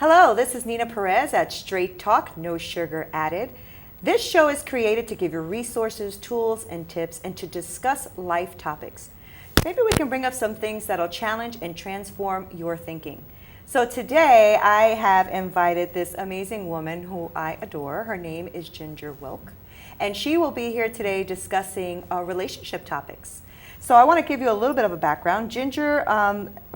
Hello, this is Neena Perez at Straight Talk, No Sugar Added. This show is created to give you resources, tools, and tips, and to discuss life topics. Maybe we can bring up some things that'll challenge and transform your thinking. So today I have invited this amazing woman who I adore. Her name is Ginger Wilk, and she will be here today discussing relationship topics. So I want to give you a little bit of a background. Ginger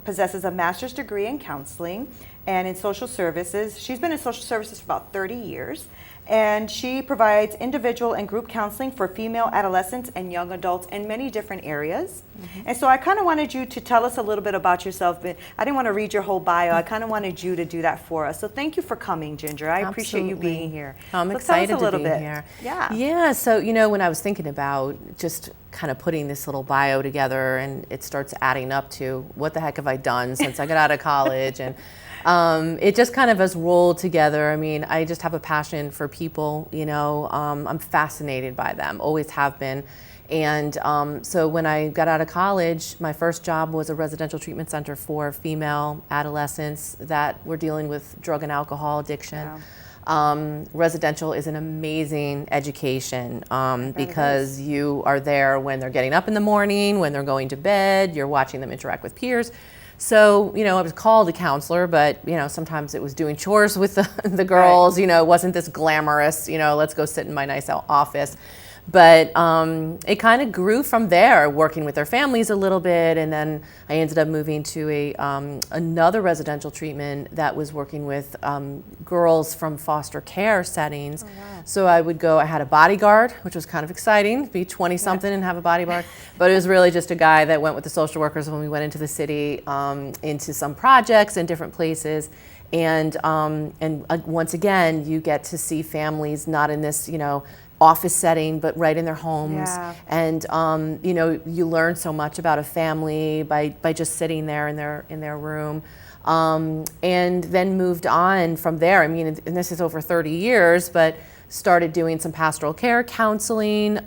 possesses a master's degree in counseling and in social services. She's been in social services for about 30 years, and she provides individual and group counseling for female adolescents and young adults in many different areas. And so I kind of wanted you to tell us a little bit about yourself. But I didn't want to read your whole bio. I kind of wanted you to do that for us. So thank you for coming, Ginger. I appreciate you being here. I'm so excited tell us a little to be bit. here. Yeah. So when I was thinking about just kind of putting this little bio together, and it starts adding up to what the heck have I done since I got out of college, and it just kind of has rolled together. I mean, I just have a passion for people, I'm fascinated by them, always have been. And so when I got out of college, my first job was a residential treatment center for female adolescents that were dealing with drug and alcohol addiction. Wow. Residential is an amazing education because you are there when they're getting up in the morning, when they're going to bed, you're watching them interact with peers. So, I was called a counselor, but, sometimes it was doing chores with the girls, right. It wasn't this glamorous, let's go sit in my nice office. But it kind of grew from there, working with their families a little bit, and then I ended up moving to another residential treatment that was working with girls from foster care settings. Oh, wow. So I had a bodyguard, which was kind of exciting, be 20-something and have a bodyguard. But it was really just a guy that went with the social workers when we went into the city, into some projects in different places. And once again, you get to see families not in this, office setting, but right in their homes. Yeah. And you learn so much about a family by just sitting there in their room. And then moved on from there. I mean, and this is over 30 years, but started doing some pastoral care counseling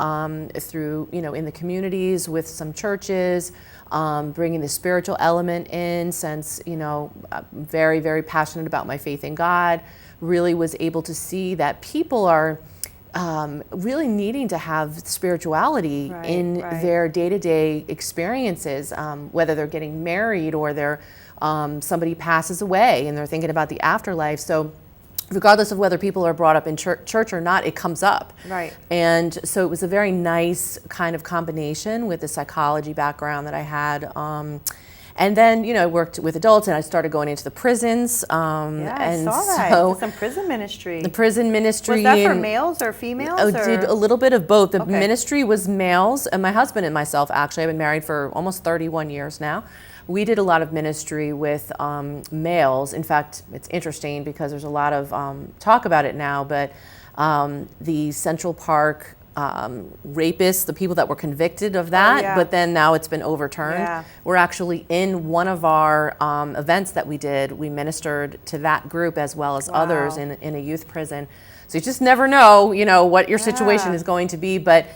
through, in the communities with some churches, bringing the spiritual element in, since, I'm very, very passionate about my faith in God. Really was able to see that people are really needing to have spirituality in their day-to-day experiences, whether they're getting married or somebody passes away and they're thinking about the afterlife. So regardless of whether people are brought up in church or not, it comes up. Right. And so it was a very nice kind of combination with the psychology background that I had. And then, I worked with adults, and I started going into the prisons. I saw that. So some prison ministry. The prison ministry. Was that for males or females? I did a little bit of both. The ministry was males, and my husband and myself, actually, I've been married for almost 31 years now. We did a lot of ministry with males. In fact, it's interesting because there's a lot of talk about it now, but the Central Park rapists, the people that were convicted of that, but then now it's been overturned. Yeah. We're actually in one of our events that we did, we ministered to that group as well as others in a youth prison. So you just never know, what your situation is going to be. But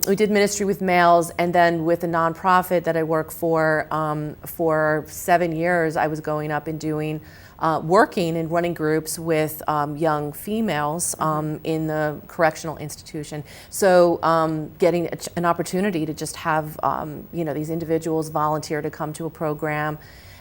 we did ministry with males, and then with a nonprofit that I work for 7 years, I was going up and doing working and running groups with young females in the correctional institution. So getting an opportunity to just have these individuals volunteer to come to a program.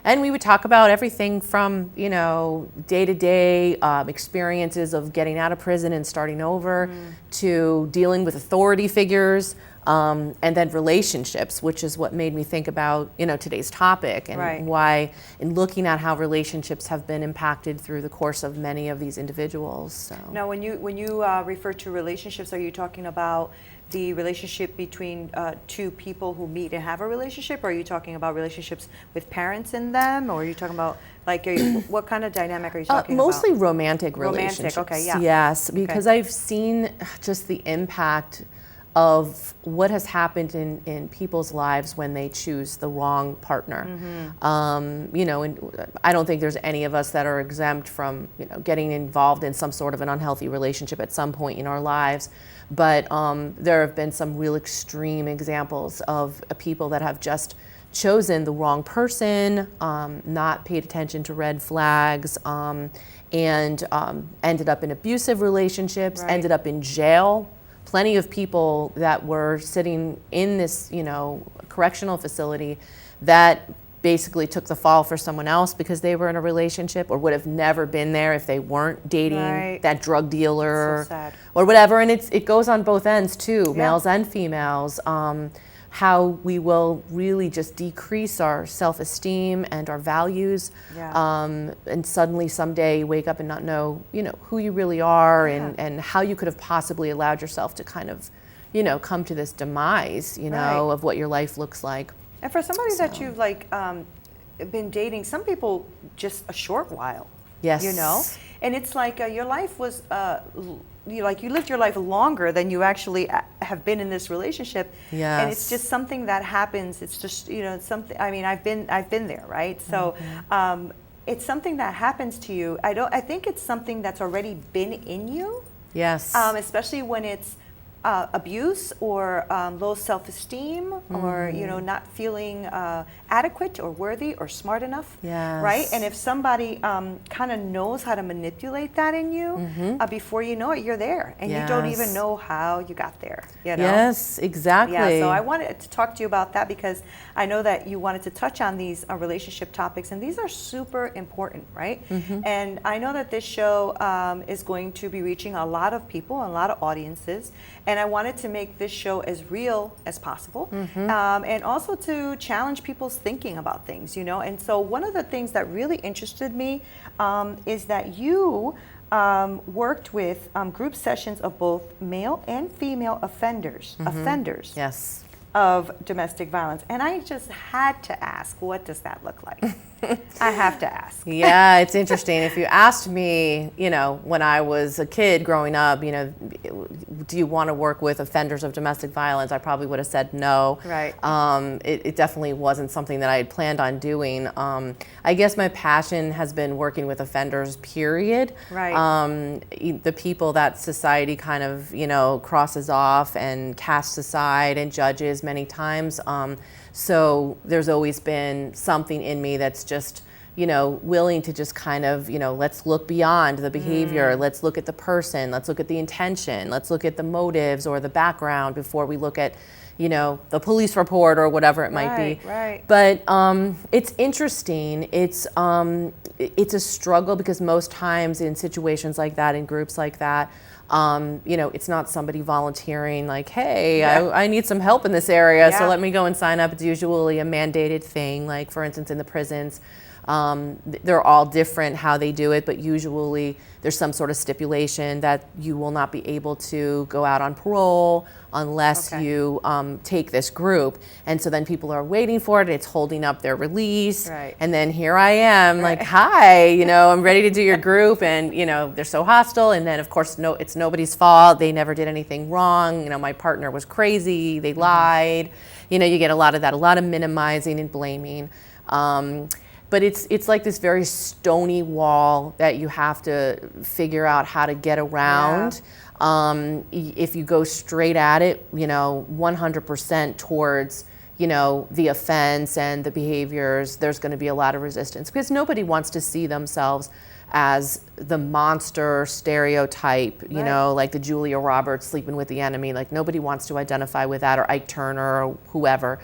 And we would talk about everything from, day-to-day experiences of getting out of prison and starting over to dealing with authority figures, and then relationships, which is what made me think about, today's topic and why, in looking at how relationships have been impacted through the course of many of these individuals. So. Now, when you refer to relationships, are you talking about the relationship between two people who meet and have a relationship, or are you talking about relationships with parents in them, or are you talking about what kind of dynamic are you talking about? Mostly romantic relationships. Romantic, okay, yeah. Yes, because I've seen just the impact of what has happened in people's lives when they choose the wrong partner. Mm-hmm. And I don't think there's any of us that are exempt from, getting involved in some sort of an unhealthy relationship at some point in our lives. But there have been some real extreme examples of people that have just chosen the wrong person, not paid attention to red flags, and ended up in abusive relationships, Right. ended up in jail. Plenty of people that were sitting in this, correctional facility that basically took the fall for someone else because they were in a relationship, or would have never been there if they weren't dating Right. that drug dealer So sad. or whatever. And it goes on both ends too, Yeah. males and females. How we will really just decrease our self-esteem and our values, Yeah. and suddenly someday you wake up and not know, who you really are, Yeah. and how you could have possibly allowed yourself to kind of, come to this demise, Right. of what your life looks like. And for somebody that So. you've been dating, some people just a short while. Yes. And it's like your life was you lived your life longer than you actually have been in this relationship. Yes. And it's just something that happens. It's just something. I mean, I've been there, right? So it's something that happens to you. I think it's something that's already been in you. Yes. Especially when it's abuse or low self-esteem, or not feeling adequate or worthy or smart enough. Yes. Right. And if somebody kind of knows how to manipulate that in you, before you know it, you're there, and you don't even Yes. know how you got there. Yes, exactly. Yeah, so I wanted to talk to you about that because I know that you wanted to touch on these relationship topics, and these are super important, right? And I know that this show is going to be reaching a lot of people, a lot of audiences, and I wanted to make this show as real as possible, and also to challenge people's thinking about things, And so one of the things that really interested me is that you worked with group sessions of both male and female offenders Yes. of domestic violence. And I just had to ask, what does that look like? I have to ask. Yeah, it's interesting. If you asked me, when I was a kid growing up, do you want to work with offenders of domestic violence? I probably would have said no. Right. It definitely wasn't something that I had planned on doing. I guess my passion has been working with offenders, period. Right. The people that society kind of, crosses off and casts aside and judges many times. So there's always been something in me that's just, willing to just kind of, let's look beyond the behavior. Let's look at the person. Let's look at the intention. Let's look at the motives or the background before we look at, the police report or whatever it might be. Right. But it's interesting. It's a struggle because most times in situations like that, in groups like that, it's not somebody volunteering like, hey, Yeah. I need some help in this area, so Yeah. let me go and sign up. It's usually a mandated thing, like for instance in the prisons. They're all different how they do it, but usually there's some sort of stipulation that you will not be able to go out on parole unless Okay. you take this group. And so then people are waiting for it. It's holding up their release. Right. And then here I am, Right. like, hi, I'm ready to do your group. And, they're so hostile. And then, of course, it's nobody's fault. They never did anything wrong. My partner was crazy. They lied. You get a lot of that, a lot of minimizing and blaming. But it's like this very stony wall that you have to figure out how to get around. If you go straight at it, 100% towards, the offense and the behaviors, there's going to be a lot of resistance because nobody wants to see themselves as the monster stereotype, like the Julia Roberts sleeping with the enemy. Like nobody wants to identify with that, or Ike Turner or whoever.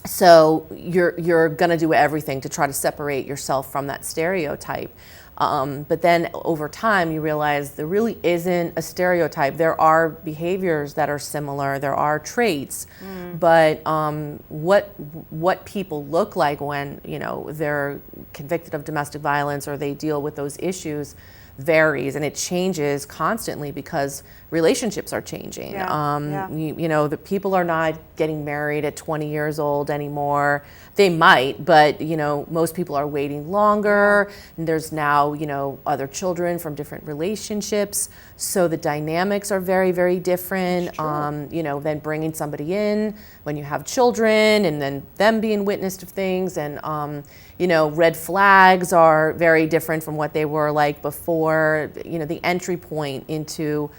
So you're going to do everything to try to separate yourself from that stereotype. But then over time you realize there really isn't a stereotype. There are behaviors that are similar. There are traits. But what people look like when they're convicted of domestic violence or they deal with those issues varies, and it changes constantly because relationships are changing. The people are not getting married at 20 years old anymore. They might, but most people are waiting longer. And there's now other children from different relationships, so the dynamics are very, very different. Than bringing somebody in when you have children, and then them being witness to things, and red flags are very different from what they were like before. The entry point into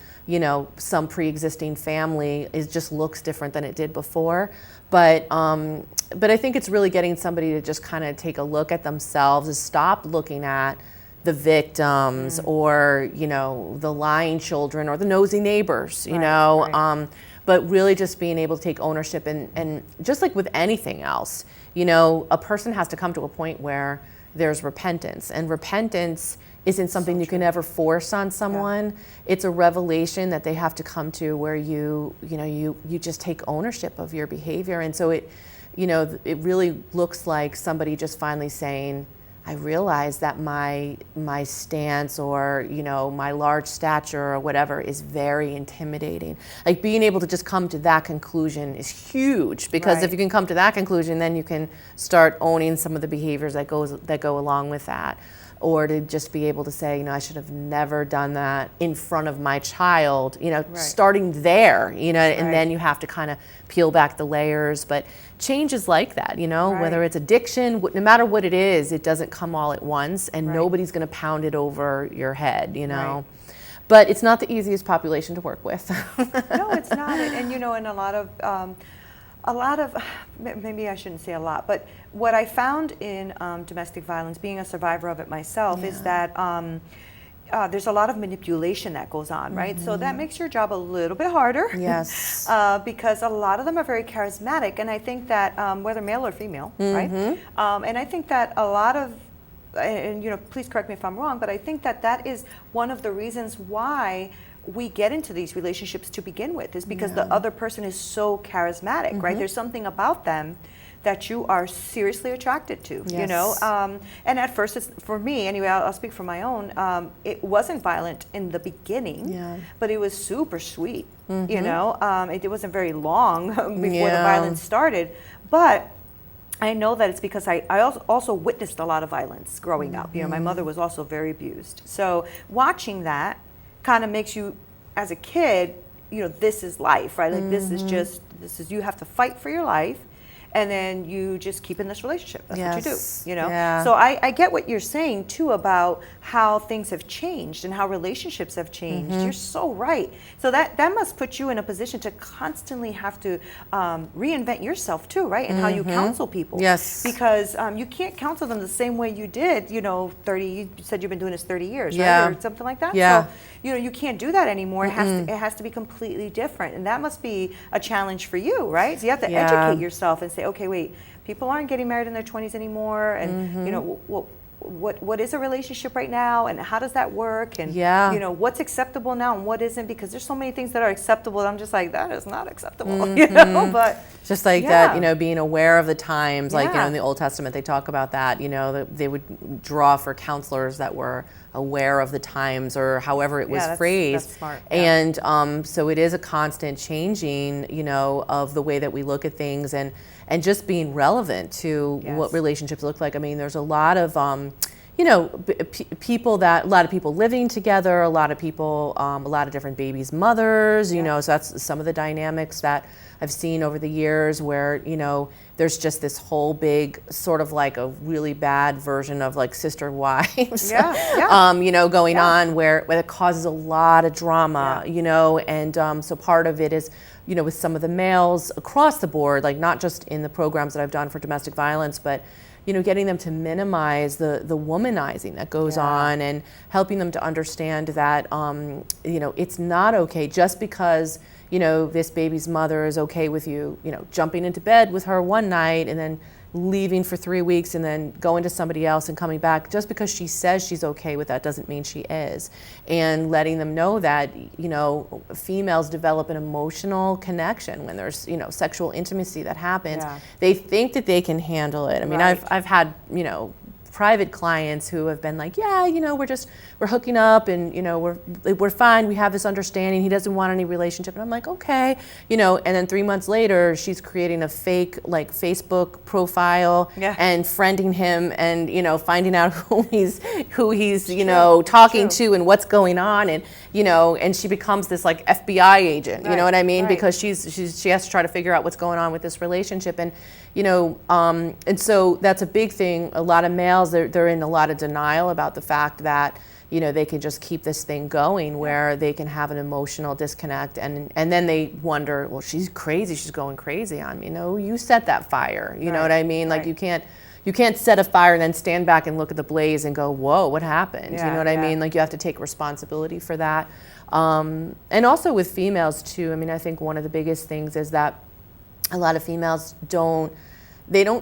some pre-existing family, it just looks different than it did before. But I think it's really getting somebody to just kind of take a look at themselves and stop looking at the victims or, the lying children or the nosy neighbors, Right. But really just being able to take ownership and just like with anything else, a person has to come to a point where there's repentance, and repentance isn't something you can ever force on someone. Yeah. It's a revelation that they have to come to where you just take ownership of your behavior. And so it really looks like somebody just finally saying, I realize that my stance or, my large stature or whatever is very intimidating. Like being able to just come to that conclusion is huge, because Right. if you can come to that conclusion, then you can start owning some of the behaviors that go along with that. Or to just be able to say, I should have never done that in front of my child, Right. starting there, and Right. then you have to kind of peel back the layers. But change is like that, Right. whether it's addiction, no matter what it is, it doesn't come all at once, and Right. nobody's going to pound it over your head, Right. But it's not the easiest population to work with. No, it's not. And and a lot of, maybe I shouldn't say a lot, but what I found in domestic violence, being a survivor of it myself, is that there's a lot of manipulation that goes on, right? So that makes your job a little bit harder. Yes. Because a lot of them are very charismatic, and I think that whether male or female, right? And I think that a lot of, and please correct me if I'm wrong, but I think that that is one of the reasons why we get into these relationships to begin with, is because the other person is so charismatic, right? There's something about them that you are seriously attracted to, Yes. And at first, it's, for me anyway, I'll speak for my own, it wasn't violent in the beginning, but it was super sweet, it wasn't very long before the violence started, but I know that it's because I also witnessed a lot of violence growing up. My mother was also very abused. So watching that kind of makes you, as a kid, this is life, right? Like this is you have to fight for your life, and then you just keep in this relationship. That's what you do, Yeah. So I get what you're saying too about how things have changed and how relationships have changed. You're so right. So that must put you in a position to constantly have to reinvent yourself too, right? And how you counsel people. Yes. Because you can't counsel them the same way you did, 30, you said you've been doing this 30 years, Yeah. right? Or something like that. Yeah. So, you can't do that anymore. It has to be completely different. And that must be a challenge for you, right? So you have to educate yourself and say, okay, wait, people aren't getting married in their 20s anymore. And, what is a relationship right now, and how does that work, and what's acceptable now and what isn't, because there's so many things that are acceptable that I'm just like, that is not acceptable, but just like that, being aware of the times, like in the Old Testament they talk about that, that they would draw for counselors that were aware of the times, or however it was phrased. That's smart. And so it is a constant changing, of the way that we look at things, and just being relevant to what relationships look like. I mean, there's a lot of people a lot of people living together, a lot of people, a lot of different babies' mothers, so that's some of the dynamics that I've seen over the years, where, there's just this whole big sort of like a really bad version of like sister wives, going on where it causes a lot of drama, and so part of it is, with some of the males across the board, like not just in the programs that I've done for domestic violence, but getting them to minimize the womanizing that goes on, and helping them to understand that, it's not okay just because, this baby's mother is okay with you, jumping into bed with her one night and then leaving for 3 weeks and then going to somebody else and coming back. Just because she says she's okay with that doesn't mean she is. And letting them know that, females develop an emotional connection when there's, sexual intimacy that happens. They think that they can handle it. I mean, I've had, private clients who have been like, we're hooking up, and we're fine, we have this understanding, he doesn't want any relationship, and I'm like, okay, and then 3 months later she's creating a fake like Facebook profile and friending him, and finding out who he's talking to and what's going on, and and she becomes this like FBI agent, you know what I mean, because she has to try to figure out what's going on with this relationship, and and so that's a big thing. A lot of male males, they're in a lot of denial about the fact that, you know, they can just keep this thing going where they can have an emotional disconnect, and then they wonder, well, she's crazy, she's going crazy on me. No, you set that fire. You know what I mean? Like you can't set a fire and then stand back and look at the blaze and go, whoa, what happened? You know what I mean? Like you have to take responsibility for that. And also with females too, I mean, I think one of the biggest things is that a lot of females don't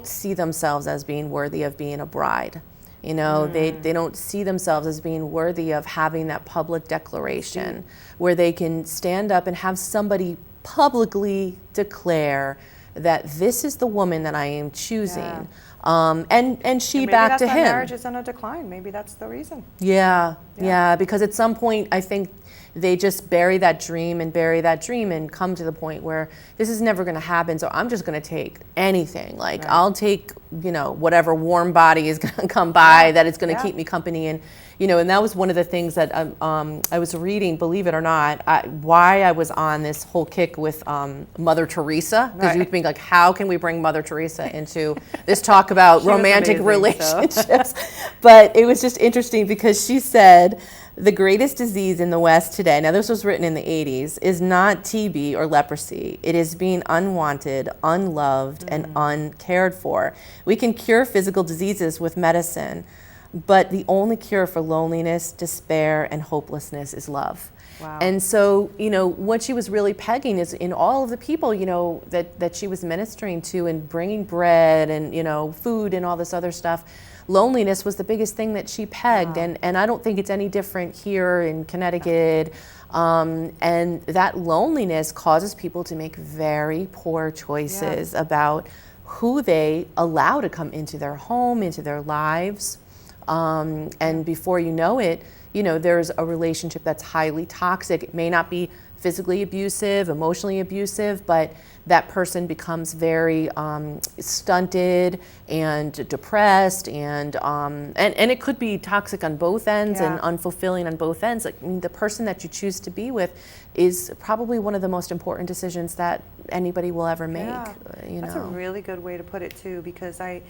see themselves as being worthy of being a bride. You know, they don't see themselves as being worthy of having that public declaration where they can stand up and have somebody publicly declare that this is the woman that I am choosing. And she back to him. Maybe that's why marriage is on a decline. Maybe that's the reason. Yeah, because at some point I think they just bury that dream and come to the point where this is never going to happen, so I'm just going to take anything. Like I'll take, you know, whatever warm body is going to come by that is going to keep me company. And you know, and that was one of the things that I was reading, believe it or not, why I was on this whole kick with Mother Teresa, because you think like, how can we bring Mother Teresa into this talk about romantic relationships? But it was just interesting because she said, the greatest disease in the West today, now this was written in the 80s, is not TB or leprosy. It is being unwanted, unloved, and uncared for. We can cure physical diseases with medicine, but the only cure for loneliness, despair, and hopelessness is love. Wow. And so, you know, what she was really pegging is in all of the people, you know, that she was ministering to and bringing bread and, you know, food and all this other stuff, loneliness was the biggest thing that she pegged. Wow. And I don't think it's any different here in Connecticut. And that loneliness causes people to make very poor choices about who they allow to come into their home, into their lives. And before you know it, you know, there's a relationship that's highly toxic. It may not be physically abusive, emotionally abusive, but that person becomes very stunted and depressed, and it could be toxic on both ends and unfulfilling on both ends. Like, I mean, the person that you choose to be with is probably one of the most important decisions that anybody will ever make. You That's know? a really good way to put it too, because I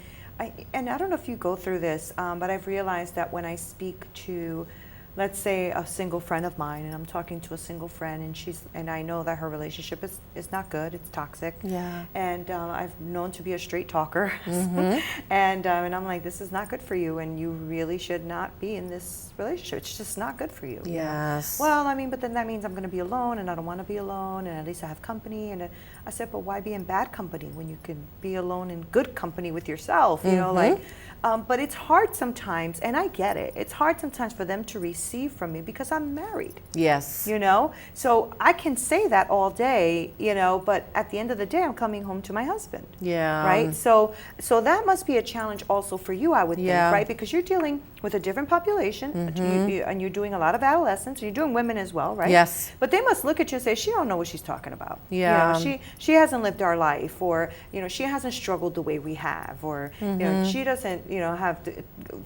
don't know if you go through this, but I've realized that when I speak to, let's say, a single friend of mine, and I'm talking to a single friend, and I know that her relationship is not good, it's toxic. Yeah. And I've known to be a straight talker, and I'm like, this is not good for you, and you really should not be in this relationship. It's just not good for you. Yes. Well, I mean, but then that means I'm going to be alone, and I don't want to be alone, and at least I have company. And I said, but why be in bad company when you can be alone in good company with yourself? You know, like. But it's hard sometimes, and I get it. It's hard sometimes for them to receive from me because I'm married. Yes. You know, so I can say that all day, you know, but at the end of the day, I'm coming home to my husband. Yeah. Right. So that must be a challenge also for you, I would think, right? Because you're dealing with a different population, and you're doing a lot of adolescents. You're doing women as well, right? Yes. But they must look at you and say, she don't know what she's talking about. Yeah. You know, she hasn't lived our life, or, you know, she hasn't struggled the way we have, or, you know, she doesn't, you know, have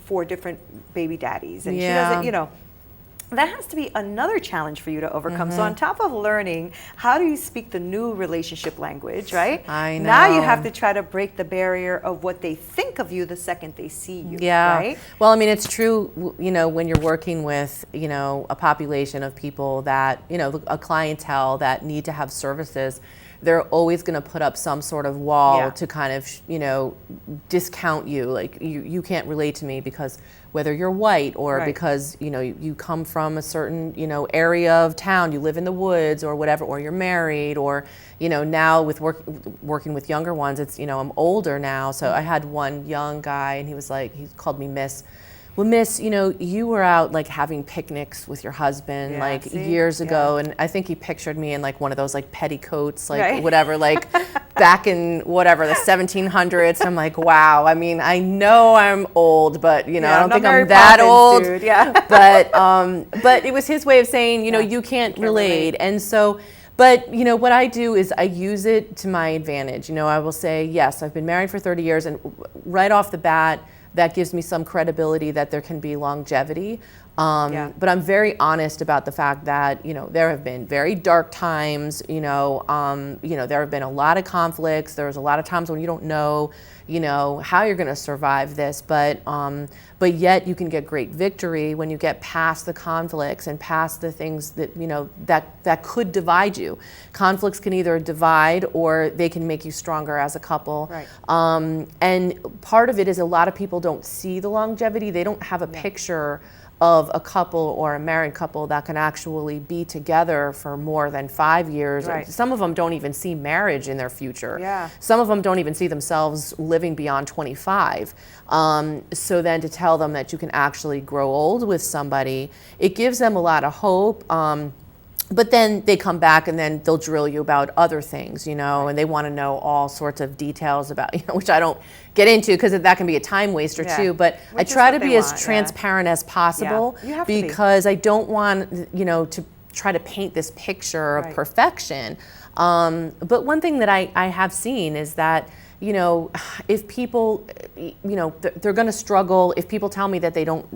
4 different baby daddies, and she doesn't, you know. That has to be another challenge for you to overcome. So on top of learning, how do you speak the new relationship language, right? I know. Now you have to try to break the barrier of what they think of you the second they see you, right? Well, I mean, it's true, you know, when you're working with, you know, a population of people that, you know, a clientele that need to have services, they're always going to put up some sort of wall to kind of, you know, discount you. Like, you can't relate to me because whether you're white or because, you know, you come from a certain, you know, area of town, you live in the woods or whatever, or you're married, or, you know, now with working with younger ones, it's, you know, I'm older now. So I had one young guy, and he was like, he called me Miss. Well, Miss, you know, you were out like having picnics with your husband years ago, and I think he pictured me in like one of those like petticoats, like whatever, like back in whatever the 1700s. And I'm like, wow. I mean, I know I'm old, but you know, I don't think I'm that old. Dude, but it was his way of saying, you know, you can't relate, and so. But, you know, what I do is I use it to my advantage. You know, I will say, yes, I've been married for 30 years, and right off the bat, that gives me some credibility that there can be longevity. But I'm very honest about the fact that, there have been very dark times, there have been a lot of conflicts. There's a lot of times when you don't know, how you're going to survive this, but yet you can get great victory when you get past the conflicts and past the things that, that could divide you. Conflicts can either divide or they can make you stronger as a couple. Right. And part of it is a lot of people don't see the longevity. They don't have a picture of a couple or a married couple that can actually be together for more than 5 years. Right. Some of them don't even see marriage in their future. Yeah. Some of them don't even see themselves living beyond 25. So then to tell them that you can actually grow old with somebody, it gives them a lot of hope. But then they come back and then they'll drill you about other things, and they want to know all sorts of details about, which I don't get into because that can be a time waster too. But I try to be as transparent as possible because I don't want, to try to paint this picture of perfection. But one thing that I have seen is that, if people, they're going to struggle. If people tell me that they don't,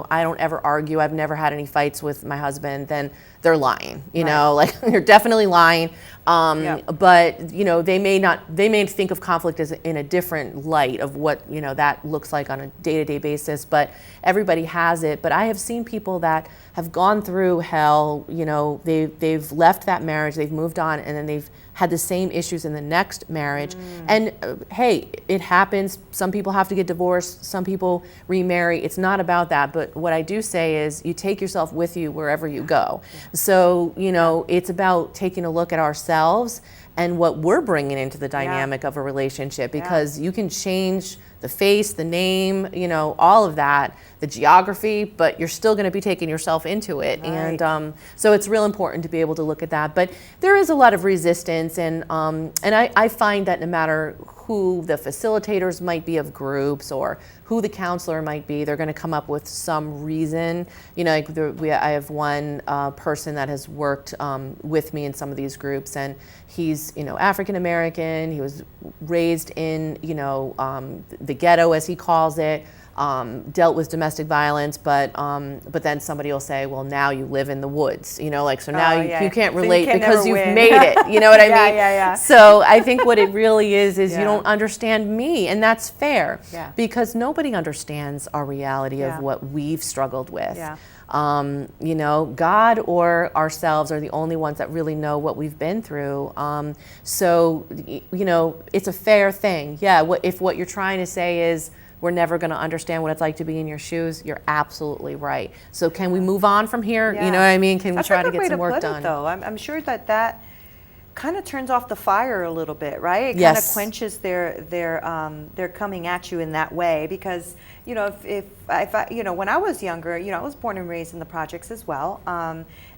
I don't ever argue, I've never had any fights with my husband, then they're lying, like you're definitely lying. But, they may think of conflict as in a different light of what, that looks like on a day-to-day basis, but everybody has it. But I have seen people that have gone through hell, they've left that marriage, they've moved on, and then they've had the same issues in the next marriage. And hey, it happens. Some people have to get divorced. Some people remarry. It's not about that. But what I do say is you take yourself with you wherever you go. So, it's about taking a look at ourselves and what we're bringing into the dynamic of a relationship, because you can change the face, the name, all of that, the geography, but you're still going to be taking yourself into it. Right. And so it's real important to be able to look at that. But there is a lot of resistance, and I find that no matter who the facilitators might be of groups or who the counselor might be, they're going to come up with some reason. I have one person that has worked with me in some of these groups, and he's, African American. He was raised in, the ghetto, as he calls it. Dealt with domestic violence, but then somebody will say, well, now you live in the woods, so now you can't relate because you've made it, you know what I mean? Yeah. So I think what it really is you don't understand me, and that's fair, because nobody understands our reality of what we've struggled with. God or ourselves are the only ones that really know what we've been through. So it's a fair thing. If what you're trying to say is, we're never going to understand what it's like to be in your shoes, you're absolutely right. So can we move on from here? You know what I mean? Can we try to get some work done? Though. I'm sure that kind of turns off the fire a little bit, right? It kind of quenches their coming at you in that way, because if I, when I was younger, I was born and raised in the projects as well,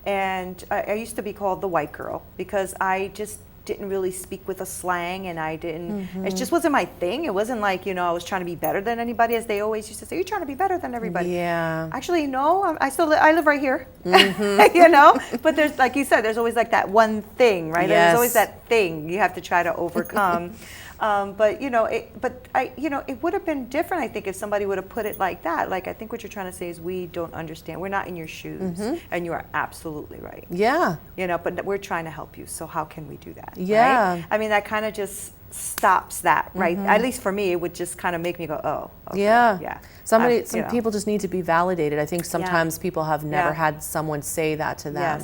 and I used to be called the white girl because I just didn't really speak with a slang, and I didn't, it just wasn't my thing. It wasn't like, I was trying to be better than anybody, as they always used to say, you're trying to be better than everybody. Yeah. Actually, no, I live right here, but there's, like you said, there's always like that one thing, right? There's always that thing you have to try to overcome. But it would have been different, I think, if somebody would have put it like that. Like, I think what you're trying to say is we don't understand. We're not in your shoes, and you are absolutely right. Yeah. But we're trying to help you. So how can we do that? Yeah. Right? I mean, that kind of just stops that, right? At least for me, it would just kind of make me go, oh, okay, yeah. Some people just need to be validated. I think sometimes people have never had someone say that to them.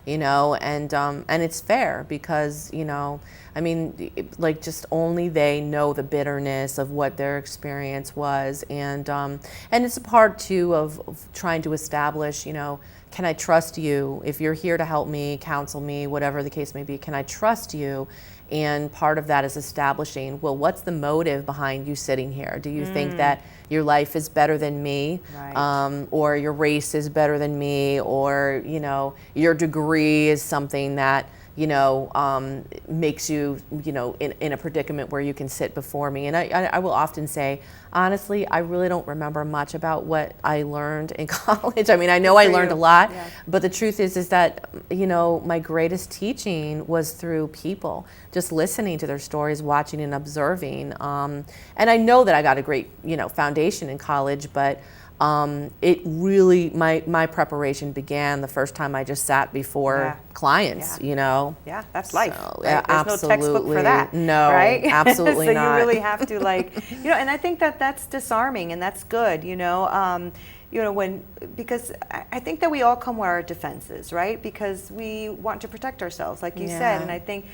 And it's fair because, I mean, just only they know the bitterness of what their experience was. And it's a part too of trying to establish, can I trust you? If you're here to help me, counsel me, whatever the case may be, can I trust you? And part of that is establishing, well, what's the motive behind you sitting here? Do you think that your life is better than me, or your race is better than me, or, your degree is something that, makes you, in a predicament where you can sit before me? And I will often say, honestly, I really don't remember much about what I learned in college. I mean, I know I for learned you. a lot, Yeah. but the truth is that, you know, my greatest teaching was through people, just listening to their stories, watching and observing. And I know that I got a great, you know, foundation in college, but it really, my preparation began the first time I just sat before Yeah. clients, Yeah. you know. Yeah, that's life. So, Right? yeah, There's no textbook for that. No, right? absolutely so not. you really have to and I think that that's disarming and that's good, because I think that we all come with our defenses, right? Because we want to protect ourselves, like you said. Yeah. And I think,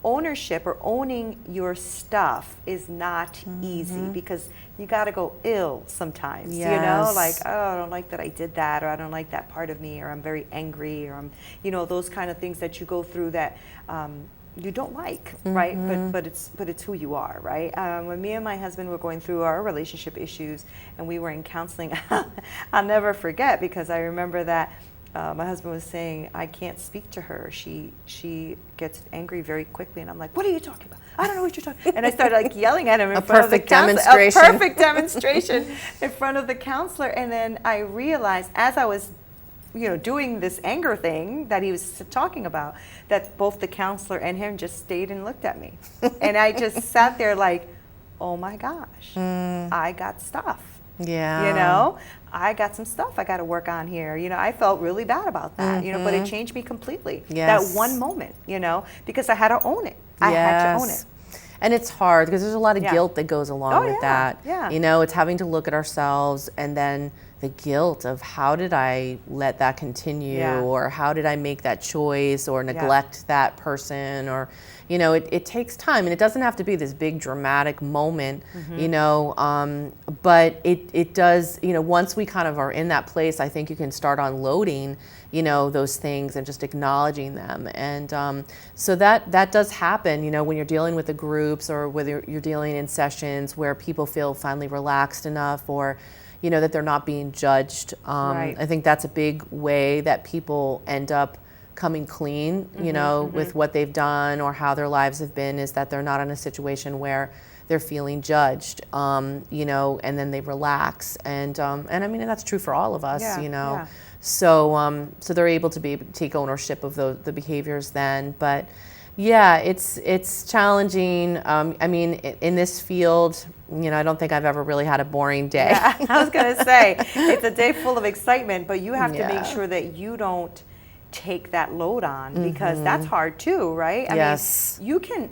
ownership or owning your stuff is not easy because you got to go ill sometimes, Yes. like, oh, I don't like that I did that, or I don't like that part of me, or I'm very angry, or I'm, those kind of things that you go through that you don't like, right? But it's who you are, right? When me and my husband were going through our relationship issues and we were in counseling, I'll never forget because I remember that my husband was saying, I can't speak to her. She gets angry very quickly. And I'm like, what are you talking about? I don't know what you're talking about. And I started like yelling at him in front of the counselor. A perfect demonstration in front of the counselor. And then I realized as I was doing this anger thing that he was talking about, that both the counselor and him just stayed and looked at me. And I just sat there like, oh my gosh, I got stuff. Yeah. I got some stuff I got to work on here. I felt really bad about that, but it changed me completely. Yes. That one moment, because I had to own it. I had to own it. And it's hard because there's a lot of Yeah. guilt that goes along with that. Yeah. It's having to look at ourselves and then the guilt of how did I let that continue or how did I make that choice or neglect that person or, it takes time and it doesn't have to be this big dramatic moment, but it does, once we kind of are in that place, I think you can start unloading, those things and just acknowledging them. And so that does happen, when you're dealing with the groups or whether you're dealing in sessions where people feel finally relaxed enough or, that they're not being judged. Right. I think that's a big way that people end up coming clean, with what they've done or how their lives have been, is that they're not in a situation where they're feeling judged, and then they relax. And I mean, that's true for all of us, Yeah. So they're able to take ownership of the behaviors then. But yeah, it's challenging. I mean, in this field, I don't think I've ever really had a boring day. Yeah, I was going to say, it's a day full of excitement, but you have to make sure that you don't take that load on because that's hard too, right? I mean, you can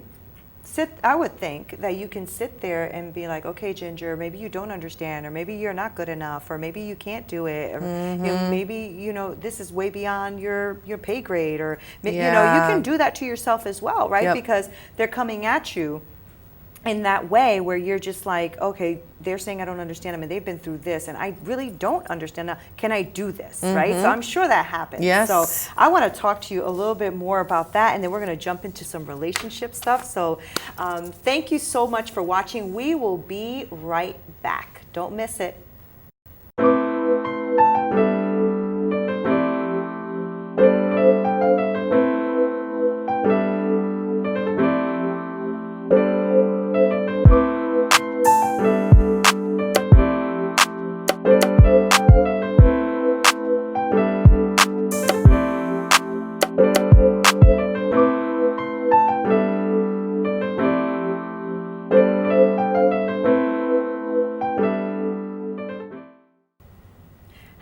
I would think that you can sit there and be like, okay, Ginger, maybe you don't understand, or maybe you're not good enough, or maybe you can't do it, or maybe this is way beyond your pay grade, or you can do that to yourself as well, right? Yep. Because they're coming at you in that way where you're just like, okay, they're saying I don't understand them and they've been through this and I really don't understand that. Can I do this, right? So I'm sure that happens. Yes. So I want to talk to you a little bit more about that and then we're going to jump into some relationship stuff. So thank you so much for watching. We will be right back. Don't miss it.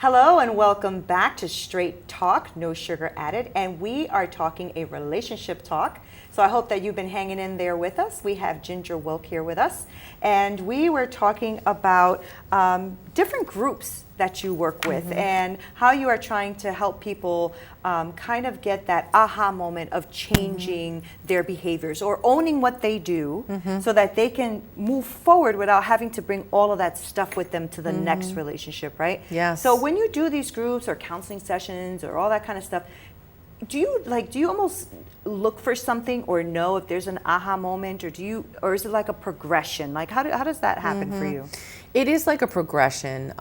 Hello and welcome back to Straight Talk, No Sugar Added, and we are talking a relationship talk. So I hope that you've been hanging in there with us. We have Ginger Wilk here with us, and we were talking about different groups that you work with and how you are trying to help people kind of get that aha moment of changing their behaviors or owning what they do so that they can move forward without having to bring all of that stuff with them to the next relationship, right? Yes. So when you do these groups or counseling sessions or all that kind of stuff, do you almost look for something or know if there's an aha moment, or is it like a progression? Like how does that happen for you? It is like a progression.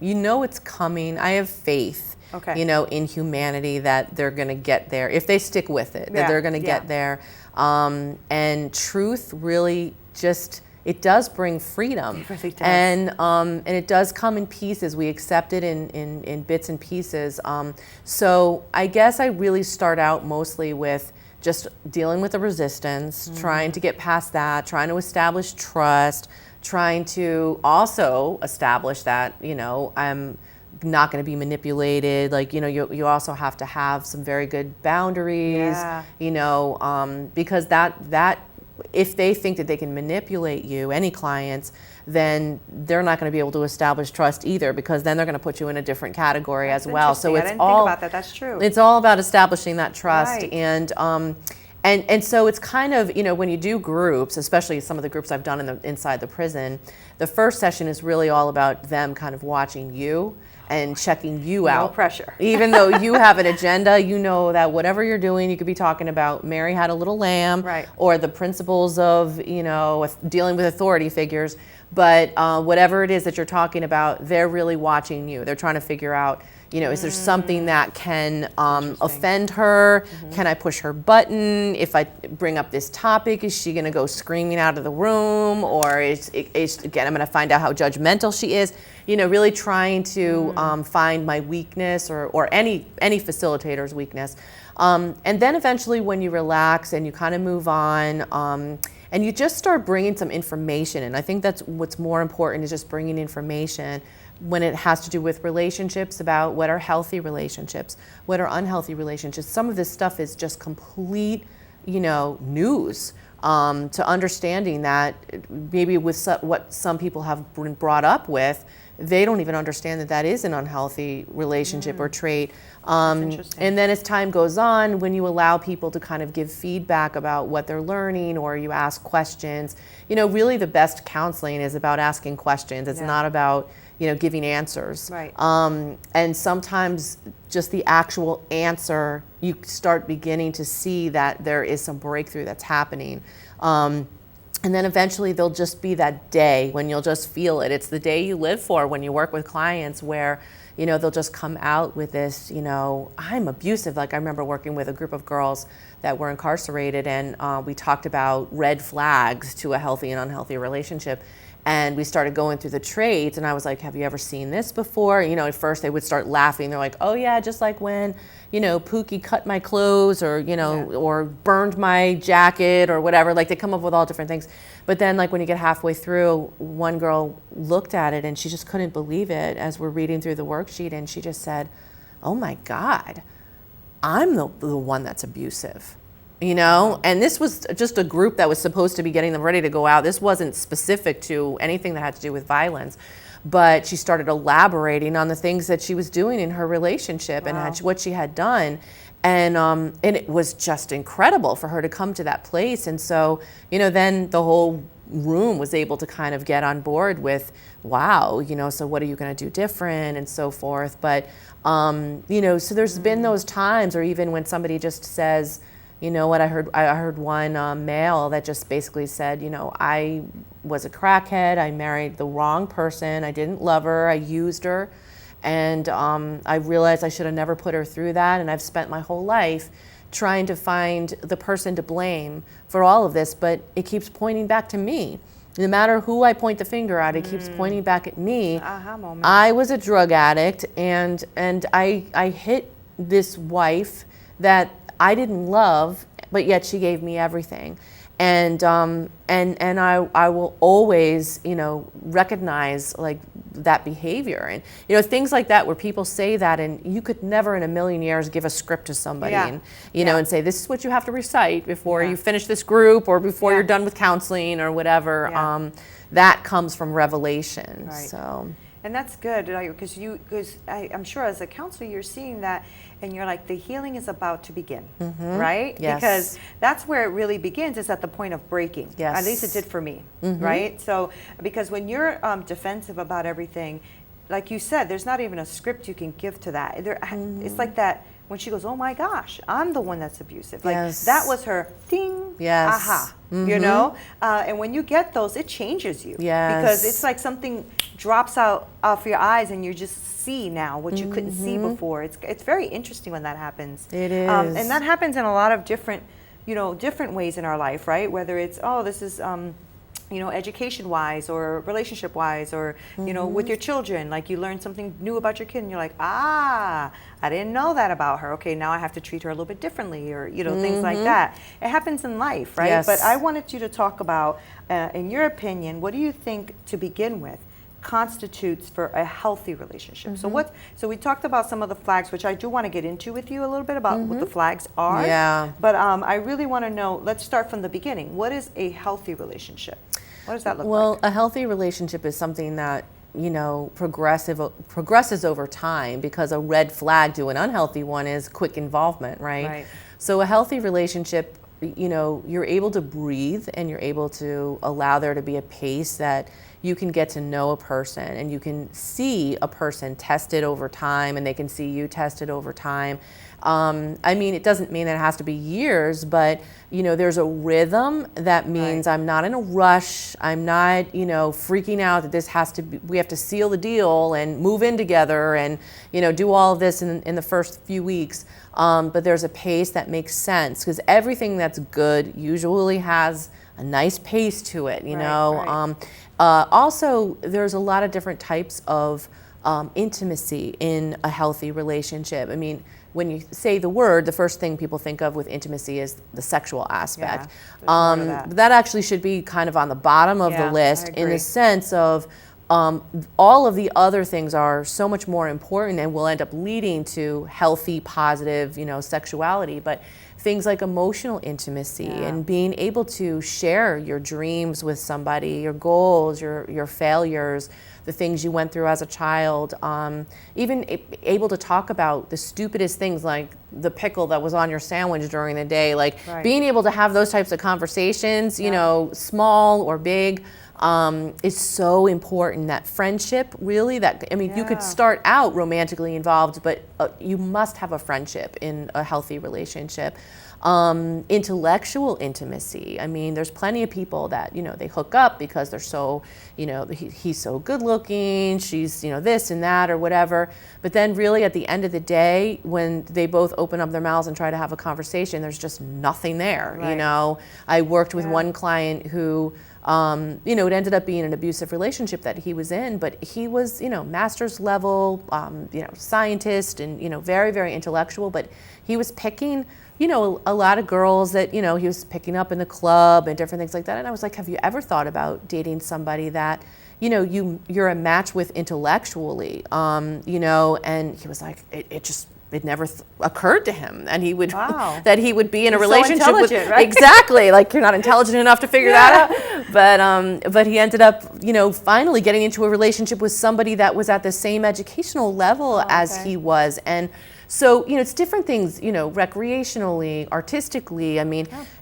It's coming. I have faith, in humanity that they're going to get there if they stick with it. That they're going to get there. And truth really just it does bring freedom. It really does. And it does come in pieces. We accept it in bits and pieces. So I guess I really start out mostly with just dealing with the resistance, trying to get past that, trying to establish trust, trying to also establish that, I'm not going to be manipulated. Like, you also have to have some very good boundaries, because that if they think that they can manipulate you, any clients, then they're not going to be able to establish trust either, because then they're going to put you in a different category as well. So I didn't think about that. That's true. It's all about establishing that trust. Right. And so it's kind of, when you do groups, especially some of the groups I've done inside the prison, the first session is really all about them kind of watching you and checking you out. No pressure. Even though you have an agenda, that whatever you're doing, you could be talking about Mary Had a Little Lamb, right, or the principles of, dealing with authority figures. But whatever it is that you're talking about, they're really watching you. They're trying to figure out, is there something that can offend her? Can I push her button? If I bring up this topic, is she going to go screaming out of the room? Or again, I'm going to find out how judgmental she is. Really trying to find my weakness or any facilitator's weakness. And then eventually when you relax and you kind of move on, and you just start bringing some information. And I think that's what's more important, is just bringing information when it has to do with relationships, about what are healthy relationships, what are unhealthy relationships. Some of this stuff is just complete, news to understanding that maybe with what some people have been brought up with, they don't even understand that is an unhealthy relationship or trait. And then as time goes on, when you allow people to kind of give feedback about what they're learning, or you ask questions, really the best counseling is about asking questions. It's not about, giving answers. Right. And sometimes just the actual answer, you start beginning to see that there is some breakthrough that's happening. And then eventually there'll just be that day when you'll just feel it. It's the day you live for when you work with clients, where, they'll just come out with this, I'm abusive. Like, I remember working with a group of girls that were incarcerated, and we talked about red flags to a healthy and unhealthy relationship. And we started going through the traits, and I was like, have you ever seen this before? At first they would start laughing. They're like, oh yeah, just like when, Pookie cut my clothes, or, or burned my jacket, or whatever. Like, they come up with all different things. But then, like, when you get halfway through, one girl looked at it and she just couldn't believe it as we're reading through the worksheet, and she just said, oh my God, I'm the one that's abusive. And this was just a group that was supposed to be getting them ready to go out. This wasn't specific to anything that had to do with violence, but she started elaborating on the things that she was doing in her relationship. Wow. And what she had done. And it was just incredible for her to come to that place. And so, then the whole room was able to kind of get on board with, wow, so what are you going to do different, and so forth. But, so there's been those times, or even when somebody just says, what I heard one male that just basically said, I was a crackhead, I married the wrong person, I didn't love her, I used her, and I realized I should have never put her through that, and I've spent my whole life trying to find the person to blame for all of this, but it keeps pointing back to me. No matter who I point the finger at, it keeps pointing back at me. Aha moment. I was a drug addict, and I hit this wife that I didn't love, but yet she gave me everything. And I will always, recognize like that behavior, and things like that, where people say that, and you could never in a million years give a script to somebody, and and say, this is what you have to recite before you finish this group, or before you're done with counseling, or whatever. That comes from revelation. Right. So. And that's good, because I'm sure as a counselor you're seeing that, and you're like, the healing is about to begin, right? Yes. Because that's where it really begins, is at the point of breaking. Yes. At least it did for me, right? So, because when you're defensive about everything, like you said, there's not even a script you can give to that. It's like that, when she goes, oh my gosh, I'm the one that's abusive. Like, that was her ding, aha, and when you get those, it changes you. Yes. Because it's like something drops out off your eyes, and you just see now what you couldn't see before. It's very interesting when that happens. It is. And that happens in a lot of different ways in our life, right? Whether it's, this is education wise or relationship wise, or, with your children, like you learn something new about your kid and you're like, I didn't know that about her. Okay, now I have to treat her a little bit differently, or, things like that. It happens in life, right? Yes. But I wanted you to talk about, in your opinion, what do you think, to begin with, constitutes for a healthy relationship? So we talked about some of the flags, which I do want to get into with you a little bit about what the flags are. Yeah. But I really want to know, let's start from the beginning. What is a healthy relationship? What does that look like? Well, a healthy relationship is something that, progresses over time, because a red flag to an unhealthy one is quick involvement, right? Right. So a healthy relationship, you're able to breathe, and you're able to allow there to be a pace that you can get to know a person, and you can see a person tested over time, and they can see you tested over time. It doesn't mean that it has to be years, but there's a rhythm that means I'm not in a rush. I'm not, freaking out that this has to be, we have to seal the deal and move in together and, do all of this in the first few weeks. But there's a pace that makes sense, because everything that's good usually has a nice pace to it, Right. Also, there's a lot of different types of intimacy in a healthy relationship. When you say the word, the first thing people think of with intimacy is the sexual aspect. there's more to that. That actually should be kind of on the bottom of Yeah, the list, I in agree. the sense of all of the other things are so much more important and will end up leading to healthy, positive, sexuality. But things like emotional intimacy and being able to share your dreams with somebody, your goals, your failures, the things you went through as a child, even able to talk about the stupidest things, like the pickle that was on your sandwich during the day, like being able to have those types of conversations, small or big, is so important. That friendship, really, you could start out romantically involved, but you must have a friendship in a healthy relationship. Intellectual intimacy. There's plenty of people that, they hook up because they're so, he's so good looking, she's, this and that or whatever. But then really at the end of the day, when they both open up their mouths and try to have a conversation, there's just nothing there. Right. I worked with one client who, it ended up being an abusive relationship that he was in, but he was, master's level, scientist and, very, very intellectual, but he was picking, a lot of girls that, he was picking up in the club and different things like that. And I was like, have you ever thought about dating somebody that, you're a match with intellectually, and he was like, it never occurred to him, and he would that he would be in a relationship with right? exactly, like, you're not intelligent enough to figure that out. But he ended up, finally getting into a relationship with somebody that was at the same educational level as he was. And so, it's different things, recreationally, artistically.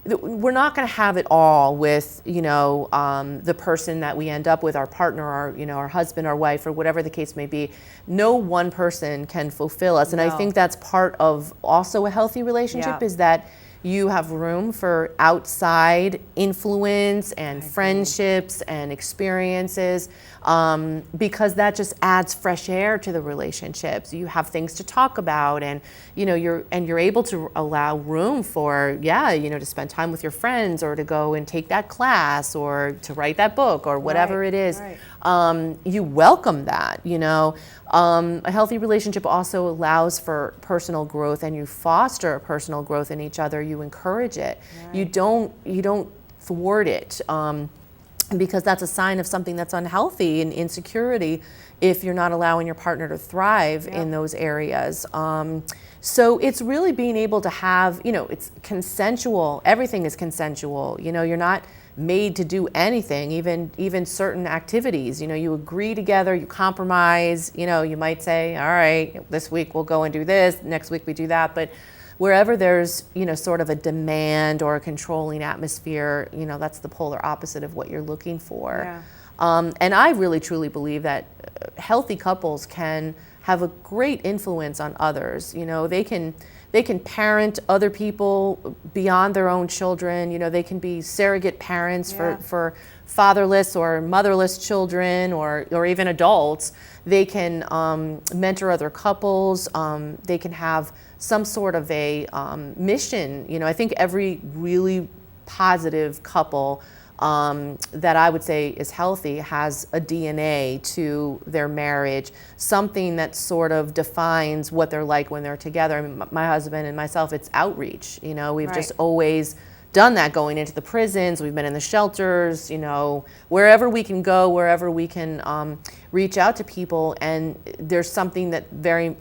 We're not going to have it all with, the person that we end up with, our partner, our husband, our wife, or whatever the case may be. No one person can fulfill us. And I think that's part of also a healthy relationship, is that you have room for outside influence and friendships and experiences, because that just adds fresh air to the relationships. You have things to talk about, and you're able to allow room for to spend time with your friends, or to go and take that class, or to write that book, or whatever it is. You welcome that. A healthy relationship also allows for personal growth, and you foster personal growth in each other. You encourage it. You don't thwart it, because that's a sign of something that's unhealthy and insecurity if you're not allowing your partner to thrive in those areas. So it's really being able to have, it's consensual. Everything is consensual. You're not made to do anything, even certain activities. You agree together, you compromise. You might say, all right, this week we'll go and do this, next week we do that. But wherever there's, sort of a demand or a controlling atmosphere, that's the polar opposite of what you're looking for. And I really truly believe that healthy couples can have a great influence on others. They can parent other people beyond their own children. They can be surrogate parents for fatherless or motherless children, or even adults. They can mentor other couples. They can have some sort of a mission. I think every really positive couple that I would say is healthy has a DNA to their marriage, something that sort of defines what they're like when they're together. I mean, my husband and myself, it's outreach. You know, we've just always done that, going into the prisons, we've been in the shelters, you know, wherever we can go, wherever we can reach out to people. And there's something that very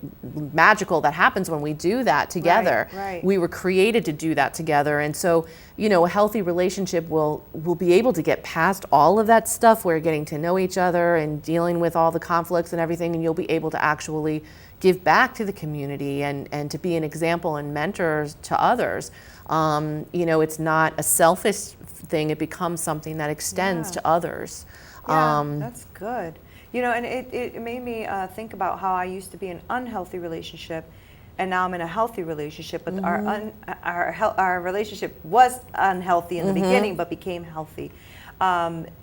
magical that happens when we do that together. We were created to do that together. And so, you know, a healthy relationship will be able to get past all of that stuff. We're getting to know each other and dealing with all the conflicts and everything, and you'll be able to actually give back to the community and to be an example and mentor to others. You know, it's not a selfish thing. It becomes something that extends to others. That's good. You know, and it made me think about how I used to be in an unhealthy relationship, and now I'm in a healthy relationship. But our relationship was unhealthy in the beginning, but became healthy